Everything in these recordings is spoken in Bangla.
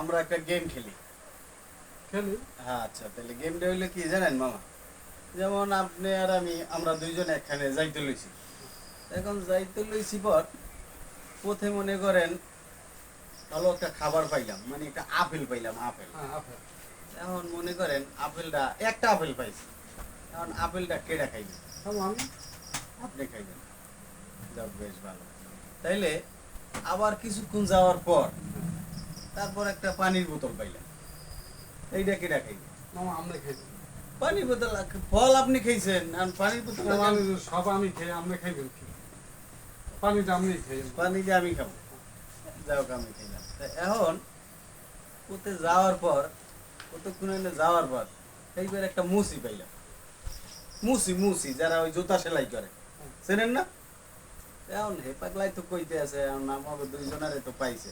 আমরা একটা গেম খেলি। খেলি? হ্যাঁ আচ্ছা, তাহলে গেমটা হইলো কি জানেন মামা? যেমন আপনি আর আমি, আমরা দুইজন একখানে যাইতে লইছি। এখন যাইতে লইছি পর পথে মনে করেন ভালো একটা খাবার পাইলাম, মানে একটা আপেল পাইলাম, আপেল। হ্যাঁ, আপেল। এখন মনে করেন আপেলটা, একটা আপেল পাইছি, এখন আপেলটা কেডা খাইবে? খাবো আমি। আপনি খাইবেন, যাক বেশ ভালো। তাইলে আবার কিছুক্ষণ যাওয়ার পর তারপর একটা পানির বোতল পাইলাম, এইটা কেডা খাইবে? মামা আমরা খাই। পানির বোতল, ফল আপনি খাইছেন আর পানির বোতল? আমি সব আমি খাই, আমরা খাইবেন কি? পানিটা আমি খাই। পানি দিয়ে আমি খাবো, যাও আমি খাইলাম। তা এখন ওতে যাওয়ার পর, কতক্ষণ হইলো যাওয়ার পর এইবার একটা মুসি পাইলাম, মুসি মুসি যারা ওই জুতা সেলাই করে, চেনেন না? এখন হে পাগলাই তো কইতে আছে, এখন আমাকে দুইজনের তো পাইছে,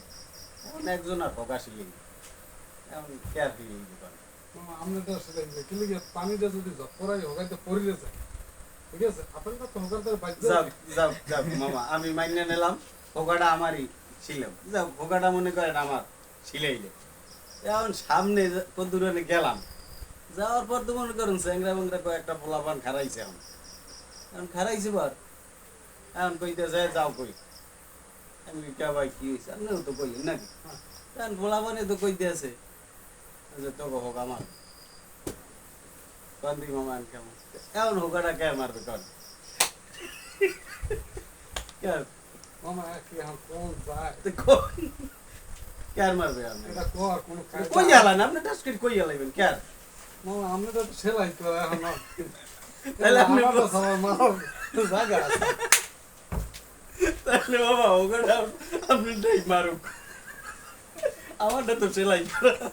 এখন একজন আর হোক আসলে এখন কেয়ার হয়ে দোকান। মামা আমরা তো আসলে কি লিগে পানিটা যদি জপরাই হোগাইতে পড়িলে যায়, ঠিক আছে? আপেলটা তো হোগার তার বাজ্য। যাও যাও যাও মামা, আমি মাইনে নিলাম, হোগাটা আমারই ছিল, যাও হোগাটা মনে করেন আমার ছিলাইলে। এখন সামনে কত দূরে গেলাম, যাওয়ার পর তো মনে করুন স্যাংরা ব্যাংরা কয়েকটা পোলাপান খারাইছে, এখন খারাইছে বার, এখন কইতেছে যাও কই, আমি কে ভাই কি হয়েছে, আপনিও তো কইলেন নাকি? এখন পোলাপানে তো কইতে আছে যে তোকে হোক আমার কন দি মামা কেমন, এখন হোকাটা কে মারবে কন? কে মামা কি এখন কোন যায়? কে মারবে? আপনি এটা কর কোনো কই গেলেন? আপনি টাস্কিট কই গেলেন? কে? মামা আমরা তো সেলাই করে এখন। তাহলে আপনি আমার তো সবার মারার জায়গা আছে। তাহলে বাবা ওখানে আপনি মারুক, আমারটা তো সেলাই করা।